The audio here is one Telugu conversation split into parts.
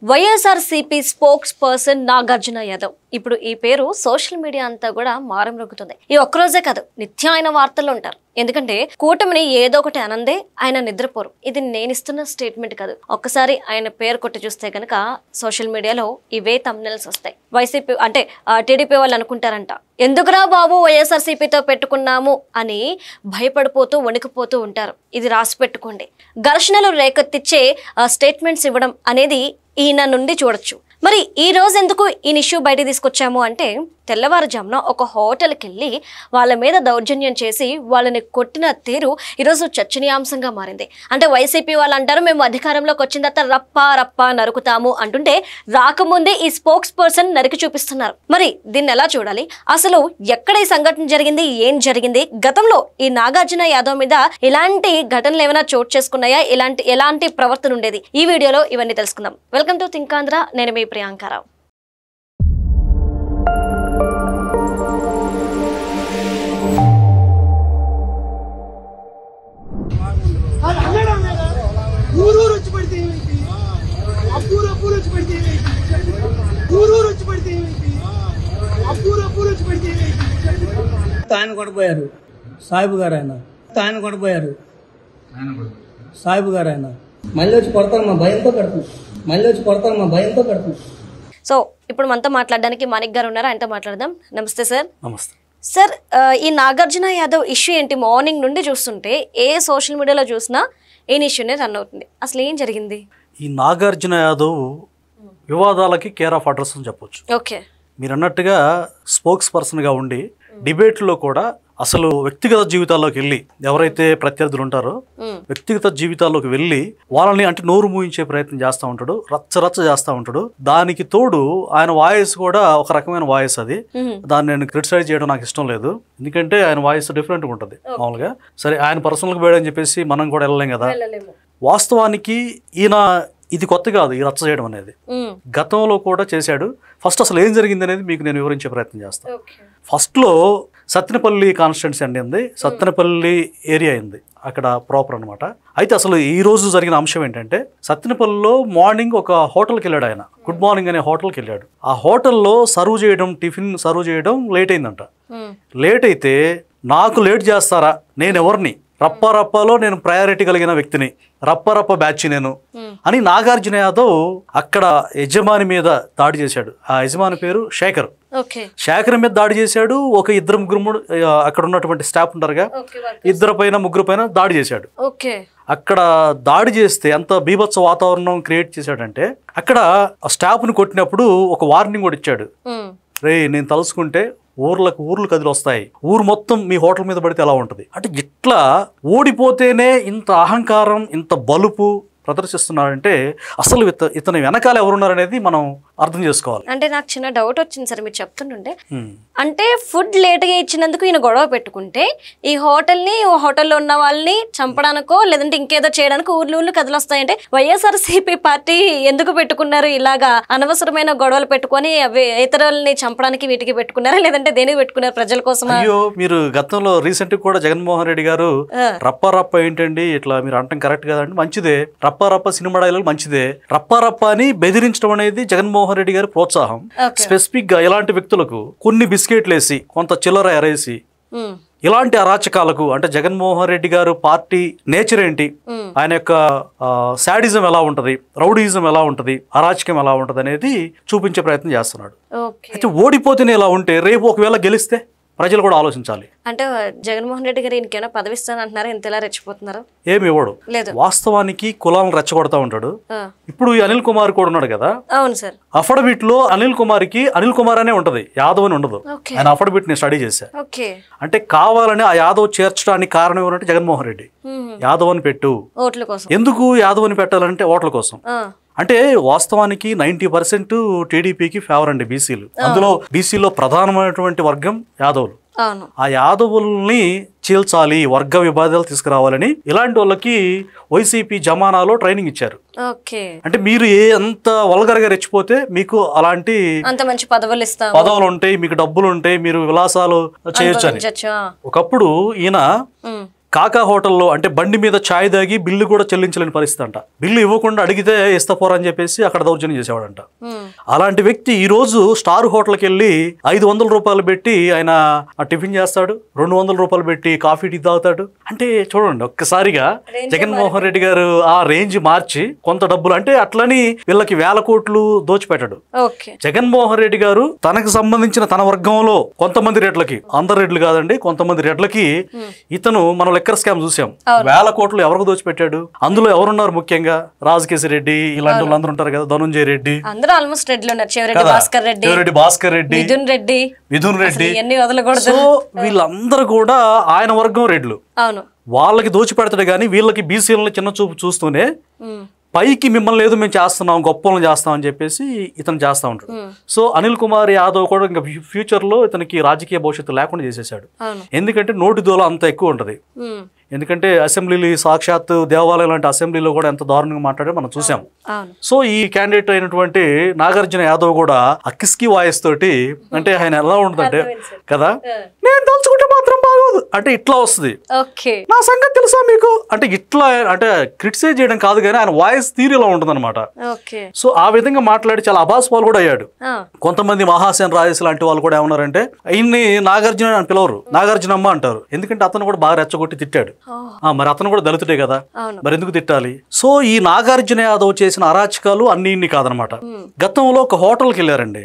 వైఎస్ఆర్సీపీ స్పోక్స్ పర్సన్ నాగార్జున యాదవ్ ఇప్పుడు ఈ పేరు సోషల్ మీడియా అంతా కూడా మారంరుగుతుంది. ఈ ఒక్కరోజే కాదు, నిత్యం ఆయన వార్తల్లో ఉంటారు. ఎందుకంటే కూటమిని ఏదో ఒకటి అనందే ఆయన నిద్రపోరు. ఇది నేను ఇస్తున్న స్టేట్మెంట్ కాదు. ఒక్కసారి ఆయన పేరు కొట్టి చూస్తే కనుక సోషల్ మీడియాలో ఇవే థంబ్నెయిల్స్ వస్తాయి. వైసీపీ అంటే టీడీపీ వాళ్ళు అనుకుంటారంట, ఎందుకురా బాబు వైఎస్ఆర్సీపీతో పెట్టుకున్నాము అని భయపడిపోతూ వణికిపోతూ ఉంటారు. ఇది రాసి పెట్టుకోండి. ఘర్షణలు రేకెత్తిచ్చే స్టేట్మెంట్స్ ఇవ్వడం అనేది ఈయన నుండి చూడొచ్చు. మరి ఈ రోజు ఎందుకు ఈ ఇష్యూ బయట తీసుకొచ్చాము అంటే, తెల్లవారుజామున ఒక హోటల్కి వెళ్ళి వాళ్ళ మీద దౌర్జన్యం చేసి వాళ్ళని కొట్టిన తీరు ఈరోజు చర్చనీయాంశంగా మారింది. అంటే వైసీపీ వాళ్ళు అంటారు, మేము అధికారంలోకి వచ్చిన తర్వాత రప్పా రప్పా నరుకుతాము అంటుంటే, రాకముందే ఈ స్పోక్స్ పర్సన్ నరికి చూపిస్తున్నారు. మరి దీన్ని ఎలా చూడాలి? అసలు ఎక్కడ ఈ సంఘటన జరిగింది, ఏం జరిగింది? గతంలో ఈ నాగార్జున యాదవ్ మీద ఇలాంటి ఘటనలు ఏమైనా చోటు చేసుకున్నాయా? ఎలాంటి ప్రవర్తన ఉండేది? ఈ వీడియోలో ఇవన్నీ తెలుసుకుందాం. Welcome to think Andhra. నేను మీ ప్రియాంకారావు. ఆయన కొడపోయారు సాయిబు గారు, ఆయన కొడపోయారు సాయిబు గారు. ఆయన మళ్ళీ వచ్చి కొడతాను మా భయంతో పెడుతుంది. సో ఇప్పుడు మనతో మాట్లాడడానికి మాణిక్ గారు ఉన్నారు, ఆయనతో మాట్లాడదాం. నమస్తే సార్. నమస్తే సార్. ఈ నాగార్జున యాదవ్ ఇష్యూ ఏంటి? మార్నింగ్ నుండి చూస్తుంటే ఏ సోషల్ మీడియాలో చూసినా ఏ ఇష్యూనే రన్ అవుతుంది. అసలు ఏం జరిగింది? ఈ నాగార్జున యాదవ్ వివాదాలకి కేర్ ఆఫ్ అడ్రస్ అని చెప్పొచ్చు. ఓకే, మీరు అన్నట్టుగా స్పోక్స్ పర్సన్గా ఉండి డిబేట్లో కూడా అసలు వ్యక్తిగత జీవితాల్లోకి వెళ్ళి ఎవరైతే ప్రత్యర్థులు ఉంటారో వ్యక్తిగత జీవితాల్లోకి వెళ్ళి వాళ్ళని అంటే నోరు మూయించే ప్రయత్నం చేస్తూ ఉంటాడు, రచ్చ చేస్తూ ఉంటాడు. దానికి తోడు ఆయన వాయిస్ కూడా ఒక రకమైన వాయిస్. అది దాన్ని నేను క్రిటిసైజ్ చేయడం నాకు ఇష్టం లేదు, ఎందుకంటే ఆయన వాయిస్ డిఫరెంట్గా ఉంటుంది మామూలుగా. సరే, ఆయన పర్సనల్గా పోయాడని చెప్పేసి మనం కూడా వెళ్ళలేం కదా. వాస్తవానికి ఈయన ఇది కొత్త కాదు, ఈ రచ్చ చేయడం అనేది గతంలో కూడా చేశాడు. ఫస్ట్ అసలు ఏం జరిగింది అనేది మీకు నేను వివరించే ప్రయత్నం చేస్తాను. ఫస్ట్లో సత్తెనపల్లి కాన్స్టిట్యున్సీ అండి, సత్తెనపల్లి ఏరియా అయింది అక్కడ ప్రాపర్ అనమాట. అయితే అసలు ఈ రోజు జరిగిన అంశం ఏంటంటే, సత్తెనపల్లిలో మార్నింగ్ ఒక హోటల్కి వెళ్ళాడు ఆయన. గుడ్ మార్నింగ్ అనే హోటల్కి వెళ్ళాడు. ఆ హోటల్లో సర్వ్ చేయడం, టిఫిన్ సర్వ్ చేయడం లేట్ అయిందంట. లేట్ అయితే నాకు లేట్ చేస్తారా, నేను ఎవరిని, రప్పారప్పాలో నేను ప్రయారిటీ కలిగిన వ్యక్తిని, రప్పారప్ప బ్యాచ్ నేను అని నాగార్జున యాదవ్ అక్కడ యజమాని మీద దాడి చేశాడు. ఆ యజమాని పేరు శేఖర్. శేఖర్ మీద దాడి చేశాడు. ఒక ఇద్దరు ముగ్గురు అక్కడ ఉన్నటువంటి స్టాఫ్ ఉంటారుగా, ముగ్గురు పైన దాడి చేశాడు. అక్కడ దాడి చేస్తే ఎంత బీభత్స వాతావరణం క్రియేట్ చేశాడంటే, అక్కడ స్టాఫ్ని కొట్టినప్పుడు ఒక వార్నింగ్ కూడా ఇచ్చాడు. రే, నేను తలుసుకుంటే ఊర్లు కదిలి వస్తాయి, ఊరు మొత్తం మీ హోటల్ మీద పడితే ఎలా ఉంటుంది అంటే, ఇట్లా ఓడిపోతేనే ఇంత అహంకారం, ఇంత బలుపు ప్రదర్శిస్తున్నాడంటే అసలు ఇతని వెనకాల ఎవరున్నారనేది మనం అర్థం చేసుకోవాలి. అంటే నాకు చిన్న డౌట్ వచ్చింది సార్ మీరు చెప్తుంటే. అంటే ఫుడ్ లేట్గా ఇచ్చినందుకు ఈయన గొడవ పెట్టుకుంటే ఈ హోటల్లో ఉన్న వాళ్ళని చంపడానికో లేదంటే ఇంకేదో చేయడానికి ఊర్లు కదిలొస్తాయంటే, వైఎస్ఆర్సీపీ పార్టీ ఎందుకు పెట్టుకున్నారు ఇలాగా అనవసరమైన గొడవలు పెట్టుకొని అవి ఇతరులని చంపడానికి వీటికి పెట్టుకున్నారా, లేదంటే దేనికి పెట్టుకున్నారు? ప్రజల కోసం? అయ్యో, మీరు గతంలో రీసెంట్ కూడా జగన్మోహన్ రెడ్డి గారు రప్ప ఏంటండి ఇట్లా మీరు అంటాం కరెక్ట్ కదండి, మంచిదే, రప్ప సినిమా డైలాగ్ మంచిదే, రప్ప అని బెదిరించడం అనేది జగన్మోహన్ రెడ్డి గారి ప్రోత్సాహం. స్పెసిఫిక్ గా ఇలాంటి వ్యక్తులకు కొన్ని బిస్కెట్లు వేసి కొంత చిల్లర ఎరేసి ఇలాంటి అరాచకాలకు, అంటే జగన్మోహన్ రెడ్డి గారు పార్టీ నేచర్ ఏంటి, ఆయన యొక్క శాడిజం ఎలా ఉంటది, రౌడీజం ఎలా ఉంటది, అరాచకం ఎలా ఉంటది అనేది చూపించే ప్రయత్నం చేస్తున్నాడు. అయితే ఓడిపోతేనే ఇలా ఉంటే రేపు ఒకవేళ గెలిస్తే ప్రజలు కూడా ఆలోచించాలి. అంటే జగన్మోహన్ రెడ్డి గారు ఇంకేమైనా పదవి ఇస్తానంటున్నారా? ఇంతలా రెచ్చిపోతున్నారు? ఏమి ఇవ్వడు. వాస్తవానికి కులాలను రెచ్చగొడతా ఉంటాడు. ఇప్పుడు ఈ అనిల్ కుమార్ కూడా ఉన్నాడు కదా. అవును సార్. అఫిడవిట్ లో అనిల్ కుమార్ అనే ఉంటది, యాదవ్ అని ఉండదు. ఆయన అఫిడవిట్ ని స్టడీ చేశా. అంటే కావాలని ఆ యాదవ్ చేర్చడానికి కారణం ఎవరంటే జగన్మోహన్ రెడ్డి యాదవ్ అని పెట్టు. ఎందుకు యాదవ్ అని పెట్టాలంటే ఓట్ల కోసం. అంటే వాస్తవానికి 90% టీడీపీకి ఫేవర్ అండి బీసీలు. అందులో బీసీలో ప్రధానమైనటువంటి వర్గం యాదవులు. ఆ యాదవుల్ని చీల్చాలి, వర్గ విభేదాలు తీసుకురావాలని ఇలాంటి వాళ్ళకి వైసీపీ జమానాలో ట్రైనింగ్ ఇచ్చారు. అంటే మీరు ఎంత వల్గర్గా రెచ్చిపోతే మీకు అలాంటి మంచి పదవులు ఉంటాయి, మీకు డబ్బులు ఉంటాయి, మీరు విలాసాలు చేయొచ్చు అని. ఒకప్పుడు ఈయన కాకా హోటల్లో అంటే బండి మీద ఛాయ్ తాగి బిల్లు కూడా చెల్లించలేని పరిస్థితి అంట. బిల్లు ఇవ్వకుండా అడిగితే ఇస్తపోరా అని చెప్పేసి అక్కడ దౌర్జన్యం చేసేవాడంట. అలాంటి వ్యక్తి ఈ రోజు స్టార్ హోటల్కి వెళ్ళి 500 రూపాయలు పెట్టి ఆయన టిఫిన్ చేస్తాడు, 200 రూపాయలు పెట్టి కాఫీ టీ తాగుతాడు. అంటే చూడండి ఒక్కసారిగా జగన్మోహన్ రెడ్డి గారు ఆ రేంజ్ మార్చి కొంత డబ్బులు అంటే అట్లని వీళ్ళకి 1000 కోట్లు దోచిపెట్టాడు. జగన్మోహన్ రెడ్డి గారు తనకు సంబంధించిన తన వర్గంలో కొంతమంది రెడ్లకి, అందరు రెడ్లు కాదండి, కొంతమంది రెడ్లకి ఇతను మనం లెక్కర్ స్కామ్ చూసాం. 1000 కోట్లు ఎవరికి దోచిపెట్టాడు? అందులో ఎవరున్నారు? ముఖ్యంగా రాజకేశి రెడ్డి ఇలాంటి వాళ్ళు అందరూ ఉంటారు కదా, ధనుంజయ రెడ్డి, భాస్కర్ రెడ్డి, మిథున్ రెడ్డి. సో వీళ్ళందరూ కూడా ఆయన వర్గం రెడ్లు. వాళ్ళకి దోచిపెడతాడు కానీ వీళ్ళకి బీసీలను చిన్న చూపు చూస్తూనే పైకి మిమ్మల్ని లేదు మేము చేస్తున్నాం, గొప్పలను చేస్తాం అని చెప్పేసి ఇతను చేస్తా ఉంటాడు. సో అనిల్ కుమార్ యాదవ్ కూడా ఇంకా ఫ్యూచర్ లో ఇతనికి రాజకీయ భవిష్యత్తు లేకుండా చేసేసాడు. ఎందుకంటే నోటి దూల అంత ఎక్కువ ఉంటది. ఎందుకంటే అసెంబ్లీలు సాక్షాత్ దేవాలయం లాంటి అసెంబ్లీలో కూడా ఎంత దారుణంగా మాట్లాడే మనం చూసాం. సో ఈ క్యాండిడేట్ అయినటువంటి నాగార్జున యాదవ్ కూడా అక్కిస్కి వాయిస్ తోటి అంటే ఆయన ఎలా ఉంటుందంటే కదా, నేను తలుచుకుంటే మాత్రం బాగోదు అంటే ఇట్లా వస్తుంది, నా సంగతి తెలుసా మీకు అంటే ఇట్లా అంటే క్రిటిసైజ్ చేయడం కాదు కానీ ఆయన వాయిస్ తీరులా ఉంటుంది అనమాట. సో ఆ విధంగా మాట్లాడి చాలా అభాస్పాలు కూడా అయ్యాడు. కొంతమంది మహాసేన్ రాజేష్ లాంటి వాళ్ళు కూడా ఏమన్నారంటే ఈయన్ని నాగార్జున అని పిలవరు, నాగార్జునమ్మ అంటారు. ఎందుకంటే అతను కూడా బాగా రెచ్చగొట్టి తిట్టాడు. మరి అతను కూడా దళితుడే కదా, మరి ఎందుకు తిట్టాలి? సో ఈ నాగార్జున యాదవ్ చేసిన అరాచకాలు అన్ని ఇన్ని కాదనమాట. గతంలో ఒక హోటల్కి వెళ్ళారండి,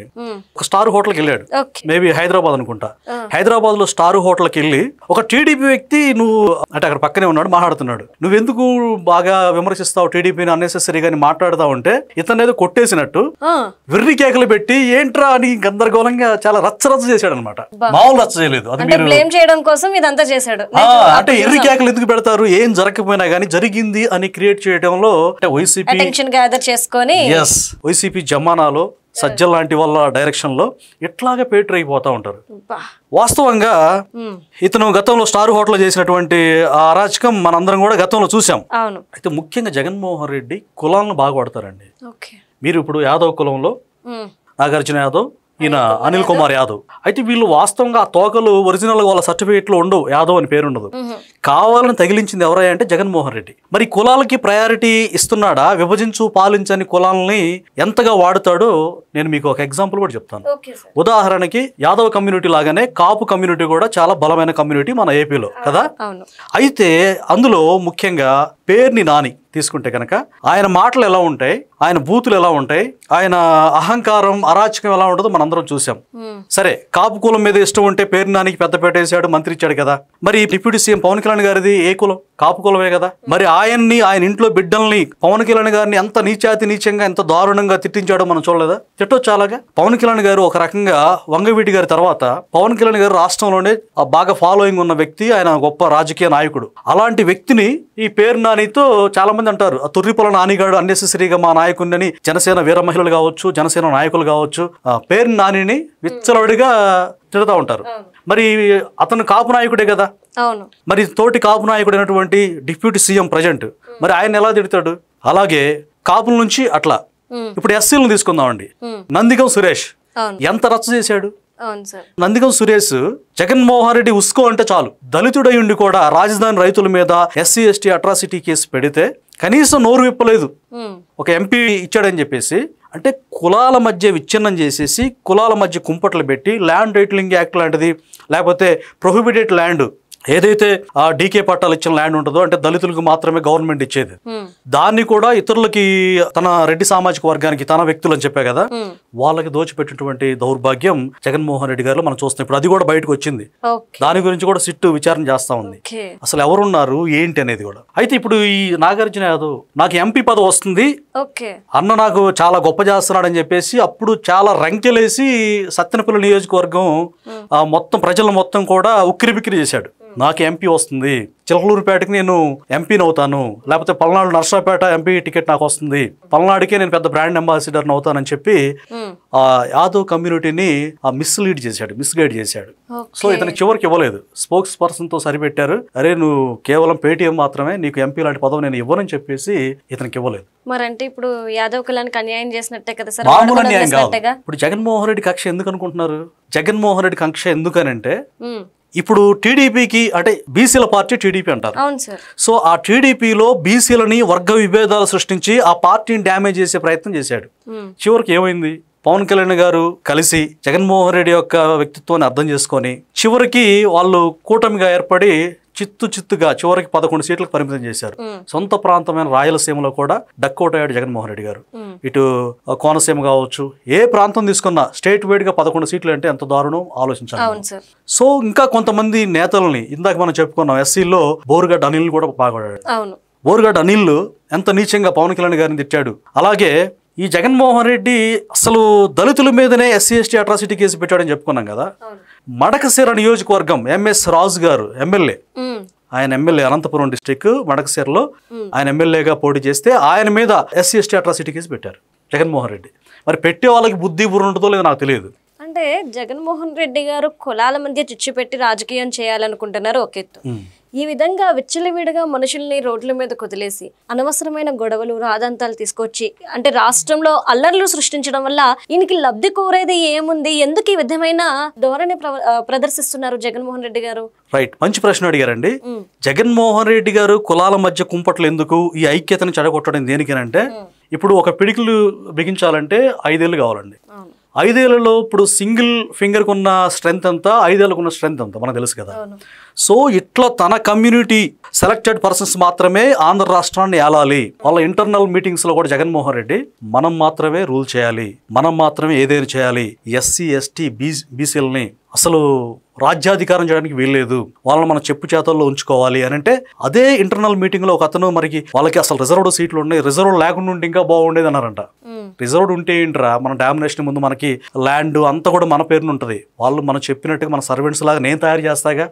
ఒక స్టార్ హోటల్కి వెళ్ళాడు, మేబీ హైదరాబాద్ అనుకుంటా. హైదరాబాద్ లో స్టార్ హోటల్కి వెళ్ళి ఒక టీడీపీ వ్యక్తి నువ్వు అంటే అక్కడ పక్కనే ఉన్నాడు మాట్లాడుతున్నాడు, నువ్వెందుకు బాగా విమర్శిస్తావు టీడీపీని అన్నెసెసరీగా మాట్లాడుతావు అంటే ఇతను ఏదో కొట్టేసినట్టు వెర్రి కేకలు పెట్టి ఏంట్రా అని గందరగోళంగా చాలా రచ్చరచ్చ చేశాడు అనమాట. మామూలు రచ్చ చేయలేదు. అది అంటే ఎర్రి కేకలు ఎందుకు పెడతారు? ఏం జరగకపోయినా గానీ జరిగింది అని క్రియేట్ చేయడంలో వైసీపీ జమానాలో సజ్జల్ లాంటి వాళ్ళ డైరెక్షన్ లో ఇట్లాగా పేటర్ అయిపోతా ఉంటారు. వాస్తవంగా ఇతను గతంలో స్టార్ హోటల్ చేసినటువంటి అరాచకం మనందరం కూడా గతంలో చూసాం. అయితే ముఖ్యంగా జగన్మోహన్ రెడ్డి కులాలను బాగా వాడతారండి. మీరు ఇప్పుడు యాదవ్ కులంలో నాగార్జున యాదవ్, ఈయన అనిల్ కుమార్ యాదవ్. అయితే వీళ్ళు వాస్తవంగా ఆ తోకలు ఒరిజినల్ వాళ్ళ సర్టిఫికేట్ లో ఉండవు, యాదవ్ అని పేరు ఉండదు. కావాలని తగిలించింది ఎవరయ్యా అంటే జగన్మోహన్ రెడ్డి. మరి కులాలకి ప్రయారిటీ ఇస్తున్నాడా? విభజించు పాలించని కులాలని ఎంతగా వాడుతాడో నేను మీకు ఒక ఎగ్జాంపుల్ కూడా చెప్తాను. ఉదాహరణకి యాదవ్ కమ్యూనిటీ లాగానే కాపు కమ్యూనిటీ కూడా చాలా బలమైన కమ్యూనిటీ మన ఏపీలో కదా. అయితే అందులో ముఖ్యంగా పేర్ని నాని తీసుకుంటే కనుక ఆయన మాటలు ఎలా ఉంటాయి, ఆయన బూతులు ఎలా ఉంటాయి, ఆయన అహంకారం అరాచకం ఎలా ఉంటుందో మనందరం చూసాం. సరే కాపు కులం మీద ఇష్టం ఉంటే పేరు నానికి పెద్దపేట వేసాడు, మంత్రి ఇచ్చాడు కదా. మరి డిప్యూటీ సీఎం పవన్ కళ్యాణ్ గారిది ఏ కులం? కాపు కులమే కదా. మరి ఆయన్ని ఆయన ఇంట్లో బిడ్డల్ని పవన్ కళ్యాణ్ గారిని ఎంత నీచాతి నీచంగా ఎంత దారుణంగా తిట్టించాడో మనం చూడలేదా? తిట్టొచ్చు అలాగా. పవన్ కళ్యాణ్ గారు ఒక రకంగా వంగవీటి గారి తర్వాత పవన్ కళ్యాణ్ గారు రాష్ట్రంలోనే బాగా ఫాలోయింగ్ ఉన్న వ్యక్తి, ఆయన గొప్ప రాజకీయ నాయకుడు. అలాంటి వ్యక్తిని ఈ పేరు నానితో చాలా మంది అంటారు తుర్రిపొల నానిగాడు అన్నెసెసరీగా మా నాయకుడిని జనసేన వీర మహిళలు కావచ్చు, జనసేన నాయకులు కావచ్చు పేరు నానిని విచ్చలవిడిగా తిడతా ఉంటారు. మరి అతను కాపు నాయకుడే కదా. మరి తోటి కాపు నాయకుడు అయినటువంటి డిప్యూటీ సీఎం ప్రజెంట్ మరి ఆయన ఎలా తిడతాడు? అలాగే కాపుల నుంచి అట్లా ఇప్పుడు ఎస్సీలను తీసుకుందామండి. నందిగం సురేష్ ఎంత రచ్చ చేశాడు. నందిగం సురేష్ జగన్మోహన్ రెడ్డి ఉస్కో అంటే చాలు దళితుడై ఉండి కూడా రాజధాని రైతుల మీద SC ST అట్రాసిటీ కేసు పెడితే కనీసం నోరు విప్పలేదు. ఒక ఎంపీ ఇచ్చాడని చెప్పేసి అంటే కులాల మధ్య విచ్ఛిన్నం చేసేసి కులాల మధ్య కుంపట్లు పెట్టి ల్యాండ్ టైటిలింగ్ యాక్ట్ లాంటిది లేకపోతే ప్రొహిబిటెడ్ ల్యాండ్ ఏదైతే ఆ డీకే పట్టాలు ఇచ్చిన ల్యాండ్ ఉంటుందో అంటే దళితులకు మాత్రమే గవర్నమెంట్ ఇచ్చేది, దాన్ని కూడా ఇతరులకి తన రెడ్డి సామాజిక వర్గానికి తన వ్యక్తులు అని చెప్పా కదా వాళ్ళకి దోచిపెట్టినటువంటి దౌర్భాగ్యం జగన్మోహన్ రెడ్డి గారు మనం చూస్తున్నాం. ఇప్పుడు అది కూడా బయటకు వచ్చింది. దాని గురించి కూడా సిట్టు విచారణ చేస్తా ఉంది, అసలు ఎవరున్నారు ఏంటి అనేది కూడా. అయితే ఇప్పుడు ఈ నాగార్జున యాదవ్ నాకు ఎంపీ పదవి వస్తుంది అన్న నాకు చాలా గొప్ప చేస్తున్నాడని చెప్పేసి అప్పుడు చాలా రంకెలేసి సత్తెనపల్లి నియోజకవర్గం మొత్తం ప్రజలు మొత్తం కూడా ఉక్కిరి బిక్కిరి చేశాడు. నాకు ఎంపీ వస్తుంది, చిలకలూరుపేటకి నేను ఎంపీని అవుతాను, లేకపోతే పల్నాడు నర్సాపేట ఎంపీ టికెట్ నాకు వస్తుంది, పల్నాడుకే నేను పెద్ద బ్రాండ్ అంబాసిడర్ అవుతానని చెప్పి ఆ యాదవ్ కమ్యూనిటీని మిస్గైడ్ చేశాడు. సో ఇతను చివరికి ఇవ్వలేదు, స్పోక్స్ పర్సన్ తో సరిపెట్టారు. అరే నువ్వు కేవలం పేటీఎం మాత్రమే, నీకు ఎంపీ లాంటి పదవి నేను ఇవ్వనని చెప్పేసి ఇతనికి ఇవ్వలేదు. మరంటే ఇప్పుడు యాదవ్ కులానికి అన్యాయం చేసినట్టే కదా సార్. మామూలు అన్యాయం కాదు. ఇప్పుడు జగన్మోహన్ రెడ్డి కక్ష ఎందుకు అనుకుంటున్నారు? జగన్మోహన్ రెడ్డి కక్ష ఎందుకనంటే ఇప్పుడు టీడీపీకి అంటే బీసీల పార్టీ టీడీపీ అంటారు. అవును సార్. సో ఆ టీడీపీలో బీసీలని వర్గ విభేదాలు సృష్టించి ఆ పార్టీని డ్యామేజ్ చేసే ప్రయత్నం చేశాడు. చివరికి ఏమైంది? పవన్ కళ్యాణ్ గారు కలిసి జగన్మోహన్ రెడ్డి యొక్క వ్యక్తిత్వాన్ని అర్థం చేసుకొని చివరికి వాళ్ళు కూటమిగా ఏర్పడి చిత్తుగా చివరికి 11 సీట్లకు పరిమితం చేశారు. సొంత ప్రాంతమైన రాయలసీమలో కూడా డక్అవుట్ అయ్యాడు జగన్మోహన్ రెడ్డి గారు. ఇటు కోనసీమ కావచ్చు, ఏ ప్రాంతం తీసుకున్నా స్టేట్ వైడ్ గా 11 సీట్లు అంటే ఎంత దారుణం ఆలోచించాలి. సో ఇంకా కొంతమంది నేతల్ని ఇందాక మనం చెప్పుకున్నాం, ఎస్సీలో బోరుగడ్డ అనిల్ కూడా బాగుపడాడు. బోరుగడ్డ అనిల్ ఎంత నీచంగా పవన్ కళ్యాణ్ గారిని తిట్టాడు. అలాగే ఈ జగన్మోహన్ రెడ్డి అసలు దళితుల మీదనే ఎస్సీ ఎస్టీ అట్రాసిటీ కేసు పెట్టాడని చెప్పుకున్నాం కదా. మడకశిర నియోజకవర్గం ఎంఎస్ రాజు గారు ఎమ్మెల్యే, ఆయన ఎమ్మెల్యే అనంతపురం డిస్టిక్ మడకశిరలో ఆయన ఎమ్మెల్యేగా పోటీ చేస్తే ఆయన మీద ఎస్సీ ఎస్టీ అట్రాసిటీ కేసు పెట్టారు జగన్మోహన్ రెడ్డి. మరి పెట్టే వాళ్ళకి బుద్ధి బుర్ర ఉంటుందో లేదో నాకు తెలియదు. అంటే జగన్మోహన్ రెడ్డి గారు కులాల మధ్య చిచ్చు పెట్టి రాజకీయం చేయాలనుకుంటున్నారు ఒక ఎత్తు. ఈ విధంగా విచ్చలవిడిగా మనుషుల్ని రోడ్ల మీద కుదిలేసి అనవసరమైన గొడవలు రాదంతాలు తీసుకొచ్చి అంటే రాష్ట్రంలో అల్లర్లు సృష్టించడం వల్ల ఈయనకి లబ్ధి కోరేది ఏముంది? ఎందుకు ఈ విధమైన ధోరణి ప్రదర్శిస్తున్నారు జగన్మోహన్ రెడ్డి గారు? రైట్, మంచి ప్రశ్న అడిగారండి. జగన్మోహన్ రెడ్డి గారు కులాల మధ్య కుంపట్లు ఎందుకు, ఈ ఐక్యతను చెడగొట్టడం దేనికేనంటే, ఇప్పుడు ఒక పిడికిలు బిగించాలంటే 5 ఏళ్ళు కావాలండి. 5 ఏళ్లలో ఇప్పుడు సింగిల్ ఫింగర్ కున్న స్ట్రెంత్ అంతా 5 ఏళ్ళకున్న స్ట్రెంత్ అంతా మనకు తెలుసు కదా. సో ఇట్లా తన కమ్యూనిటీ సెలెక్టెడ్ పర్సన్స్ మాత్రమే ఆంధ్ర రాష్ట్రాన్ని ఏలాలి. వాళ్ళ ఇంటర్నల్ మీటింగ్స్ లో కూడా జగన్మోహన్ రెడ్డి మనం మాత్రమే రూల్ చేయాలి, మనం మాత్రమే ఏదైనా చేయాలి, ఎస్సీ ఎస్టీ బీసీలని అసలు రాజ్యాధికారం చేయడానికి వీల్లేదు, వాళ్ళని మనం చెప్పు చేతల్లో ఉంచుకోవాలి అని అంటే, అదే ఇంటర్నల్ మీటింగ్ లో ఒక అతను మరికి వాళ్ళకి అసలు రిజర్వ్డ్ సీట్లు ఉన్నాయి, రిజర్వ్ లేకుండా ఉంటే ఇంకా బాగుండేది అన్నారంట. రిజర్వ్డ్ ఉంటే ఏంట్రా, మన డామినేషన్ ముందు మనకి ల్యాండ్ అంతా కూడా మన పేరున ఉంటది, వాళ్ళు మనం చెప్పినట్టుగా మన సర్వెంట్స్ లాగా నేను తయారు చేస్తాగా,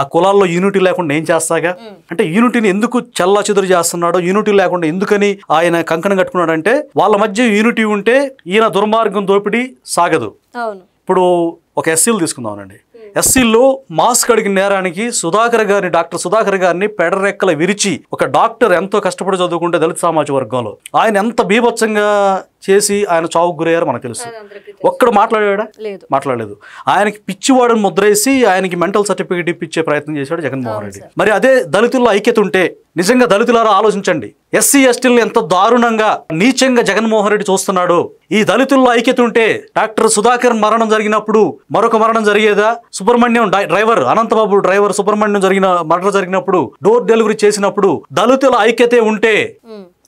ఆ కులాల్లో యూనిటీ లేకుండా నేను చేస్తాగా. అంటే యూనిటీని ఎందుకు చల్లా చెదురు చేస్తున్నాడో, యూనిటీ లేకుండా ఎందుకని ఆయన కంకణం కట్టుకున్నాడంటే, వాళ్ళ మధ్య యూనిటీ ఉంటే ఈయన దుర్మార్గం దోపిడీ సాగదు. ఇప్పుడు ఒక ఎస్సీలు తీసుకుందామనండి. ఎస్సీల్లో మాస్క్ అడిగిన నేరానికి డాక్టర్ సుధాకర్ గారిని పెడరెక్కల విరిచి, ఒక డాక్టర్ ఎంతో కష్టపడి చదువుకుంటే దళిత సామాజిక వర్గంలో ఆయన ఎంత బీభత్సంగా చేసి ఆయన చావుకు గురయ్యారో మనకు తెలుసు. ఒక్కడు మాట్లాడాడా? మాట్లాడలేదు. ఆయనకి పిచ్చివాడని ముద్రేసి ఆయనకి మెంటల్ సర్టిఫికేట్ ఇప్పించే ప్రయత్నం చేశాడు జగన్మోహన్ రెడ్డి. మరి అదే దళితుల్లో ఐక్యత ఉంటే, నిజంగా దళితులారా ఆలోచించండి, ఎస్సీ ఎస్టీలను ఎంత దారుణంగా నీచంగా జగన్మోహన్ రెడ్డి చూస్తున్నాడు. ఈ దళితుల్లో ఐక్యత ఉంటే డాక్టర్ సుధాకర్ మరణం జరిగినప్పుడు మరొక మరణం జరిగేదా? సుబ్రహ్మణ్యం డ్రైవర్, అనంతబాబు డ్రైవర్ సుబ్రహ్మణ్యం మరణం జరిగినప్పుడు, డోర్ డెలివరీ చేసినప్పుడు దళితుల ఐక్యతే ఉంటే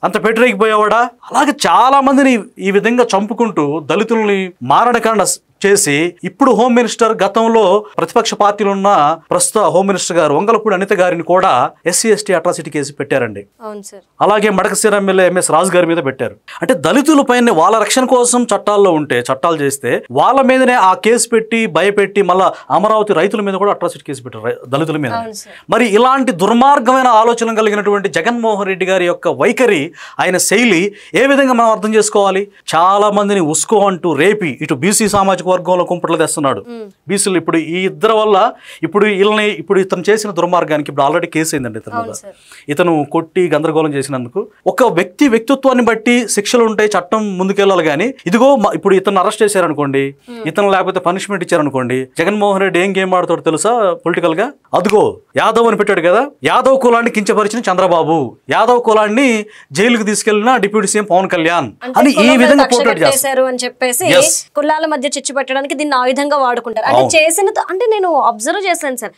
అంత పెట్టరేకపోయేవాడా? అలాగే చాలా మందిని ఈ విధంగా చంపుకుంటూ దళితుల్ని మారణకాండ చేసి, ఇప్పుడు హోమ్ మినిస్టర్, గతంలో ప్రతిపక్ష పార్టీలో ఉన్న ప్రస్తుత హోమ్ మినిస్టర్ గారు వంగలపూడి అనిత గారిని కూడా ఎస్సీ ఎస్టీ అట్రాసిటీ కేసు పెట్టారండి. అలాగే మడకశిర ఎమ్మెల్యే ఎంఎస్ రాజు గారి మీద పెట్టారు. అంటే దళితుల పైన వాళ్ళ రక్షణ కోసం చట్టాల్లో ఉంటే, చట్టాలు చేస్తే వాళ్ళ మీదనే ఆ కేసు పెట్టి భయపెట్టి మళ్ళా అమరావతి రైతుల మీద కూడా అట్రాసిటీ కేసు పెట్టారు దళితుల మీద. మరి ఇలాంటి దుర్మార్గమైన ఆలోచన కలిగినటువంటి జగన్మోహన్ రెడ్డి గారి యొక్క వైఖరి, ఆయన శైలి ఏ విధంగా మనం అర్థం చేసుకోవాలి? చాలా మందిని ఉస్కో అంటూ రేపి ఇటు బీసీ సామాజిక వర్గంలో కుంపట్లు తెస్తున్నాడు. బీసీలు ఇప్పుడు ఈ ఇద్దరు వల్ల ఇప్పుడు ఇతను చేసిన దుర్మార్గానికి ఇప్పుడు ఆల్రెడీ కేసు అయిందండి ఇతను కొట్టి గందరగోళం చేసినందుకు. ఒక వ్యక్తిత్వాన్ని బట్టి శిక్షలు ఉంటాయి, చట్టం ముందుకెళ్ళాలి. కానీ ఇదిగో ఇప్పుడు ఇతను అరెస్ట్ చేశారనుకోండి, ఇతను లేకపోతే పనిష్మెంట్ ఇచ్చారనుకోండి, జగన్మోహన్ రెడ్డి ఏం గేమ్ ఆడుతాడు తెలుసా పొలిటికల్ గా? అదిగో యాదవ్ అని పెట్టాడు కదా, యాదవ్ కులాన్ని కించపరిచిన చంద్రబాబు, యాదవ్ కులాన్ని జైలుకి తీసుకెళ్లిన డిప్యూటీ సీఎం పవన్ కళ్యాణ్ అని ఈ విధంగా పోర్ట్రేట్ చేశారు అని చెప్పేసి కులాల మధ్య చిచ్చు పెట్టడానికి దీన్ని ఆయుధంగా వాడుకుంటారు. అంటే అంటే నేను అబ్జర్వ్ చేశాను సార్,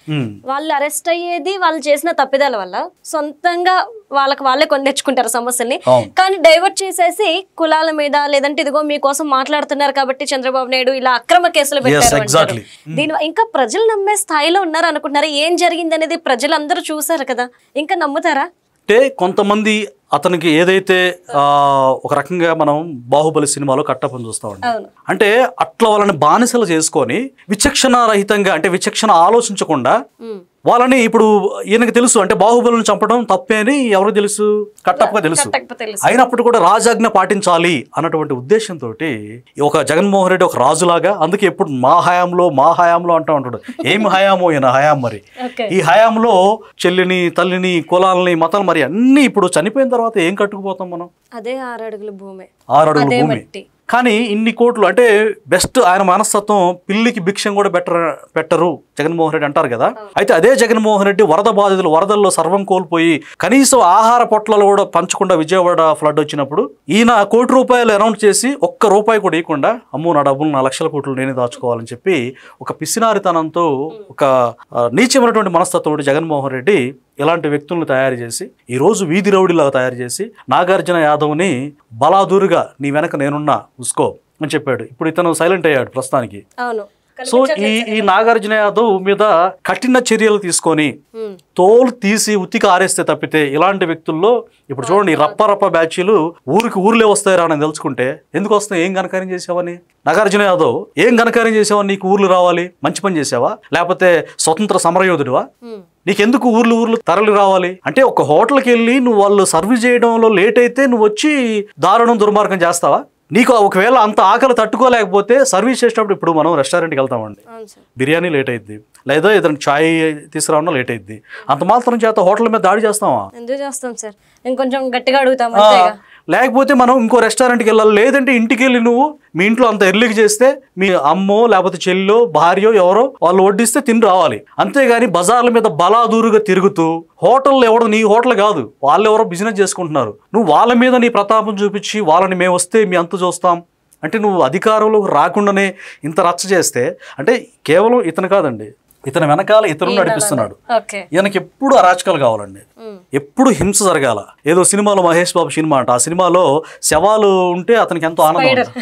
వాళ్ళు అరెస్ట్ అయ్యేది వాళ్ళు చేసిన తప్పిదాల వల్ల, సొంతంగా వాళ్ళే కొని తెచ్చుకుంటారు సమస్యల్ని. కానీ డైవర్ట్ చేసేసి కులాల మీద, లేదంటే ఇదిగో మీకోసం మాట్లాడుతున్నారు కాబట్టి చంద్రబాబు నాయుడు ఇలా అక్రమ కేసులు పెట్టారు. దీని ఇంకా ప్రజలు నమ్మే స్థాయిలో ఉన్నారు అనుకుంటున్నారు. ఏం జరిగింది అనేది ప్రజలందరూ చూసారు కదా, ఇంకా నమ్ముతారా? అంటే కొంతమంది అతనికి ఏదైతే ఒక రకంగా మనం బాహుబలి సినిమాలో కట్టపని చూస్తామండి, అంటే అట్లా వాళ్ళని బానిసలు చేసుకొని విచక్షణ రహితంగా, అంటే విచక్షణ ఆలోచించకుండా వాళ్ళని, ఇప్పుడు ఈయనకు తెలుసు అంటే బాహుబలిని చంపడం తప్పే అని ఎవరు తెలుసు? కట్టప్పగా తెలుసు. అయినప్పుడు కూడా రాజాజ్ఞ పాటించాలి అన్నటువంటి ఉద్దేశంతో ఒక జగన్మోహన్ రెడ్డి ఒక రాజులాగా, అందుకే ఎప్పుడు మా హయాంలో అంటూ ఉంటాడు. ఏమి హయామో ఈయన హయాం. మరి ఈ హయాంలో చెల్లిని, తల్లిని, కులాలని, మతాలు మరి అన్ని ఇప్పుడు చనిపోయిన తర్వాత ఏం కట్టుకుపోతాం మనం? అదే 6 అడుగుల భూమి, 6 అడుగుల భూమి. కానీ ఇన్ని కోట్లు అంటే బెస్ట్ ఆయన మనస్తత్వం పిల్లికి భిక్షం కూడా పెట్టరు జగన్మోహన్ రెడ్డి అంటారు కదా. అయితే అదే జగన్మోహన్ రెడ్డి వరద బాధితులు వరదల్లో సర్వం కోల్పోయి కనీసం ఆహార పొట్లాలు కూడా పంచకుండా విజయవాడ ఫ్లడ్ వచ్చినప్పుడు ఈయన ₹1 అనౌన్స్ చేసి ₹1 కూడా ఇవ్వకుండా అమ్మో నా డబ్బులు 4 లక్షల కోట్లు నేనే దాచుకోవాలని చెప్పి ఒక పిసినారితనంతో ఒక నీచమైనటువంటి మనస్తత్వం జగన్మోహన్ రెడ్డి ఇలాంటి వ్యక్తులను తయారు చేసి ఈ రోజు వీధి రౌడీలాగా తయారు చేసి నాగార్జున యాదవ్ని బలాదూరుగా నీ వెనక నేనున్నా ఉసుకో అని చెప్పాడు. ఇప్పుడు ఇతను సైలెంట్ అయ్యాడు ప్రస్తుతానికి. సో ఈ నాగార్జున యాదవ్ మీద కఠిన చర్యలు తీసుకొని తోలు తీసి ఉతికి ఆరేస్తే తప్పితే ఇలాంటి వ్యక్తుల్లో ఇప్పుడు చూడండి రప్ప బ్యాచీలు ఊర్లే వస్తాయి రాని తెలుసుకుంటే ఎందుకు వస్తాయి? ఏం ఘనకార్యం చేసావని నాగార్జున యాదవ్ ఏం ఘనకార్యం చేసావని నీకు ఊర్లు రావాలి? మంచి పని చేసావా? లేకపోతే స్వతంత్ర సమరయోధుడివా? నీకెందుకు ఊర్లు తరలి రావాలి? అంటే ఒక హోటల్కి వెళ్ళి నువ్వు వాళ్ళు సర్వీస్ చేయడంలో లేట్ అయితే నువ్వు వచ్చి దారుణం దుర్మార్గం చేస్తావా? నీకు ఒకవేళ అంత ఆకలి తట్టుకోలేకపోతే సర్వీస్ చేసేటప్పుడు ఇప్పుడు మనం రెస్టారెంట్కి వెళ్తామండి, బిర్యానీ లేట్ అయింది లేదా ఏదైనా చాయ్ తీసుకురావడం లేట్ అయింది, అంత మాత్రం చేత హోటల్ మీద దాడి చేస్తావా? ఎందుకు చేస్తాం సార్, ఇంకొంచెం గట్టిగా అడుగుతాం. లేకపోతే మనం ఇంకో రెస్టారెంట్కి వెళ్ళాలి, లేదంటే ఇంటికి వెళ్ళి నువ్వు మీ ఇంట్లో అంత ఎర్లీకి చేస్తే మీ అమ్మో లేకపోతే చెల్లో భార్యో ఎవరో వాళ్ళు వడ్డిస్తే తిని రావాలి. అంతేగాని బజార్ల మీద బలాదూరుగా తిరుగుతూ హోటల్లో ఎవడో నీ హోటల్ కాదు వాళ్ళు ఎవరో బిజినెస్ చేసుకుంటున్నారు, నువ్వు వాళ్ళ మీద నీ ప్రతాపం చూపించి వాళ్ళని మేము వస్తే మీ అంత చూస్తాం అంటే నువ్వు అధికారంలోకి రాకుండానే ఇంత రచ్చ చేస్తే అంటే కేవలం ఇతను కాదండి, ఇతను వెనకాల ఇతరులు నడిపిస్తున్నాడు. ఈయనకి ఎప్పుడు అరాచకాలు కావాలండి, ఎప్పుడు హింస జరగాల. ఏదో సినిమాలో మహేష్ బాబు సినిమా అంట, ఆ సినిమాలో శవాలు ఉంటే అతనికి ఎంతో ఆనందం.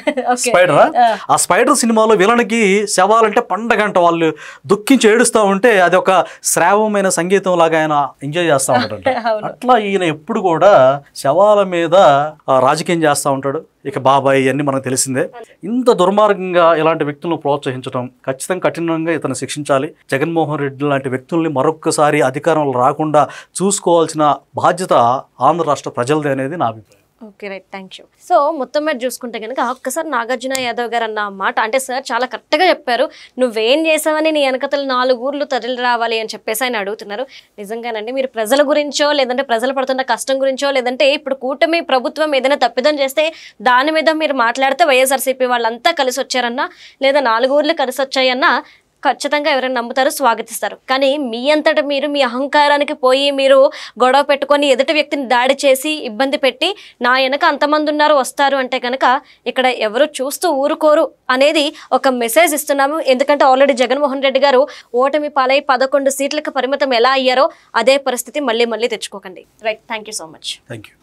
స్పైడరా? ఆ స్పైడర్ సినిమాలో విలన్కి శవాలంటే పండగంట, వాళ్ళు దుఃఖించి ఏడుస్తూ ఉంటే అది ఒక శ్రావమైన సంగీతం లాగా ఆయన ఎంజాయ్ చేస్తూ ఉంటాడంట. అట్లా ఈయన ఎప్పుడు కూడా శవాల మీద రాజకీయం చేస్తూ ఉంటాడు. ఇక బాబాయ్ ఇవన్నీ మనకు తెలిసిందే. ఇంత దుర్మార్గంగా ఇలాంటి వ్యక్తులను ప్రోత్సహించడం ఖచ్చితంగా కఠినంగా ఇతను శిక్షించాలి. జగన్మోహన్ రెడ్డి లాంటి వ్యక్తుల్ని మరొక్కసారి అధికారంలో రాకుండా చూసుకోవాల్సిన బాధ్యత ఆంధ్ర రాష్ట్ర ప్రజలదే అనేది నా అభిప్రాయం. Okay right, thank you. So మొత్తం మీద చూసుకుంటే కనుక ఒక్కసారి నాగార్జున యాదవ్ గారు అన్న మాట అంటే సార్ చాలా కరెక్ట్గా చెప్పారు. నువ్వేం చేసావని నీ వెనకతలు 4 ఊర్లు తరలి రావాలి అని చెప్పేసి ఆయన అడుగుతున్నారు. నిజంగానండి మీరు ప్రజల గురించో లేదంటే ప్రజలు పడుతున్న కష్టం గురించో లేదంటే ఇప్పుడు కూటమి ప్రభుత్వం ఏదైనా తప్పిదం చేస్తే దాని మీద మీరు మాట్లాడితే వైఎస్ఆర్సీపీ వాళ్ళంతా కలిసి వచ్చారన్నా లేదా 4 ఊర్లు కలిసి వచ్చాయన్నా ఖచ్చితంగా ఎవరైనా నమ్ముతారు, స్వాగతిస్తారు. కానీ మీ అంతటా మీరు మీ అహంకారానికి పోయి మీరు గొడవ పెట్టుకొని ఎదుటి వ్యక్తిని దాడి చేసి ఇబ్బంది పెట్టి నా వెనక అంతమంది ఉన్నారు వస్తారు అంటే కనుక ఇక్కడ ఎవరు చూస్తూ ఊరుకోరు అనేది ఒక మెసేజ్ ఇస్తున్నాము. ఎందుకంటే ఆల్రెడీ జగన్మోహన్ రెడ్డి గారు ఓటమి పాలై 11 సీట్లకు పరిమితం ఎలా అయ్యారో అదే పరిస్థితి మళ్ళీ తెచ్చుకోకండి. Right, thank you so much. Thank you.